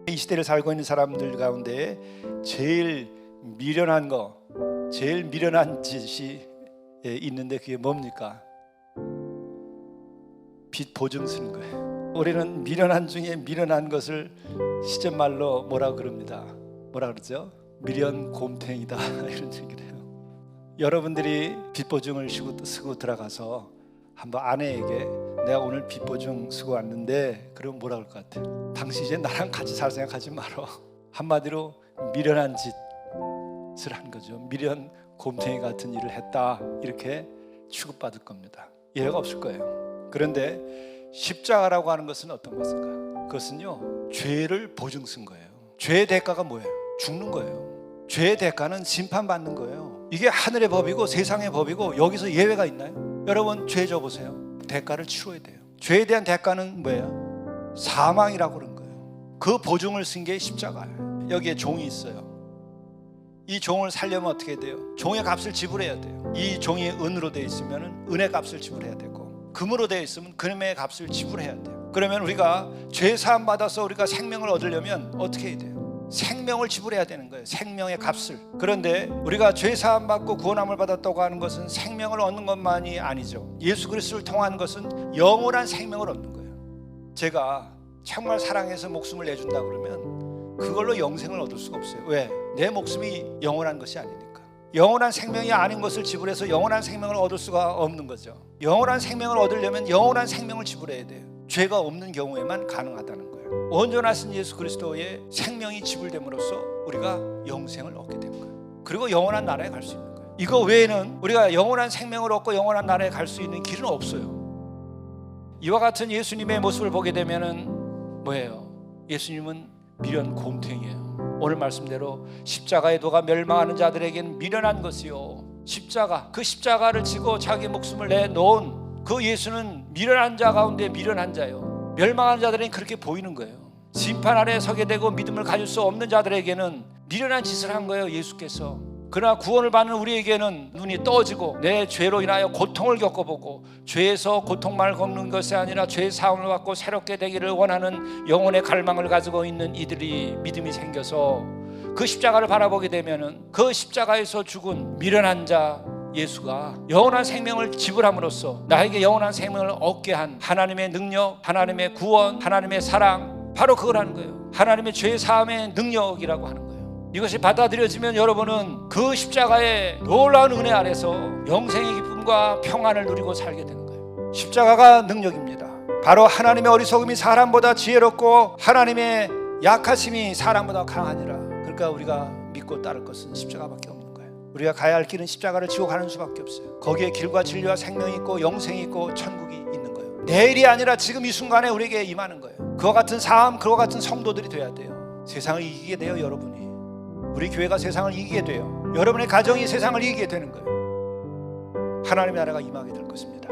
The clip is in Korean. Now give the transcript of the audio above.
이 시대를 살고 있는 사람들 가운데 제일 미련한 거, 제일 미련한 짓이 있는데 그게 뭡니까? 빚 보증 쓰는 거예요. 우리는 미련한 중에 미련한 것을 시쳇말로 뭐라고 그럽니다. 뭐라 그러죠? 미련 곰탱이다 이런 얘기를 해요. 여러분들이 빚 보증을 쓰고 들어가서 한번 아내에게 내가 오늘 빚 보증 쓰고 왔는데 그러면 뭐라 그럴 것 같아요? 당신 이제 나랑 같이 살 생각하지 말어. 한마디로 미련한 짓을 한 거죠. 미련 곰탱이 같은 일을 했다 이렇게 취급받을 겁니다. 이해가 없을 거예요. 그런데 십자가라고 하는 것은 어떤 것인가? 그것은요, 죄를 보증 쓴 거예요. 죄의 대가가 뭐예요? 죽는 거예요. 죄의 대가는 심판받는 거예요. 이게 하늘의 법이고 세상의 법이고 여기서 예외가 있나요? 여러분 죄 져보세요. 대가를 치러야 돼요. 죄에 대한 대가는 뭐예요? 사망이라고 그런 거예요. 그 보증을 쓴 게 십자가예요. 여기에 종이 있어요. 이 종을 살려면 어떻게 돼요? 종의 값을 지불해야 돼요. 이 종이 은으로 되어 있으면 은의 값을 지불해야 되고, 금으로 되어 있으면 금의 값을 지불해야 돼요. 그러면 우리가 죄 사함 받아서 우리가 생명을 얻으려면 어떻게 해야 돼요? 생명을 지불해야 되는 거예요. 생명의 값을. 그런데 우리가 죄 사함 받고 구원함을 받았다고 하는 것은 생명을 얻는 것만이 아니죠. 예수 그리스도를 통한 것은 영원한 생명을 얻는 거예요. 제가 정말 사랑해서 목숨을 내준다 그러면 그걸로 영생을 얻을 수가 없어요. 왜? 내 목숨이 영원한 것이 아니니까. 영원한 생명이 아닌 것을 지불해서 영원한 생명을 얻을 수가 없는 거죠. 영원한 생명을 얻으려면 영원한 생명을 지불해야 돼요. 죄가 없는 경우에만 가능하다는 거예요. 온전하신 예수 그리스도의 생명이 지불됨으로써 우리가 영생을 얻게 된 거예요. 그리고 영원한 나라에 갈 수 있는 거예요. 이거 외에는 우리가 영원한 생명을 얻고 영원한 나라에 갈 수 있는 길은 없어요. 이와 같은 예수님의 모습을 보게 되면은 뭐예요? 예수님은 미련 곰탱이에요. 오늘 말씀대로 십자가에 도가 멸망하는 자들에게는 미련한 것이요, 십자가, 그 십자가를 지고 자기 목숨을 내놓은 그 예수는 미련한 자 가운데 미련한 자요. 멸망하는 자들에게는 그렇게 보이는 거예요. 심판 아래에 서게 되고 믿음을 가질 수 없는 자들에게는 미련한 짓을 한 거예요, 예수께서. 그러나 구원을 받는 우리에게는 눈이 떠지고 내 죄로 인하여 고통을 겪어보고, 죄에서 고통만을 겪는 것이 아니라 죄의 사함을 받고 새롭게 되기를 원하는 영혼의 갈망을 가지고 있는 이들이 믿음이 생겨서 그 십자가를 바라보게 되면은 그 십자가에서 죽은 미련한 자 예수가 영원한 생명을 지불함으로써 나에게 영원한 생명을 얻게 한 하나님의 능력, 하나님의 구원, 하나님의 사랑, 바로 그걸 하는 거예요. 하나님의 죄 사함의 능력이라고 하는 거예요. 이것이 받아들여지면 여러분은 그 십자가의 놀라운 은혜 아래서 영생의 기쁨과 평안을 누리고 살게 되는 거예요. 십자가가 능력입니다. 바로 하나님의 어리석음이 사람보다 지혜롭고 하나님의 약하심이 사람보다 강하니라. 그러니까 우리가 믿고 따를 것은 십자가밖에 없는 거예요. 우리가 가야 할 길은 십자가를 지고 가는 수밖에 없어요. 거기에 길과 진리와 생명이 있고 영생이 있고 천국이 있는 거예요. 내일이 아니라 지금 이 순간에 우리에게 임하는 거예요. 그와 같은 삶, 그와 같은 성도들이 돼야 돼요. 세상을 이기게 돼요. 여러분이, 우리 교회가 세상을 이기게 돼요. 여러분의 가정이 세상을 이기게 되는 거예요. 하나님의 나라가 임하게 될 것입니다.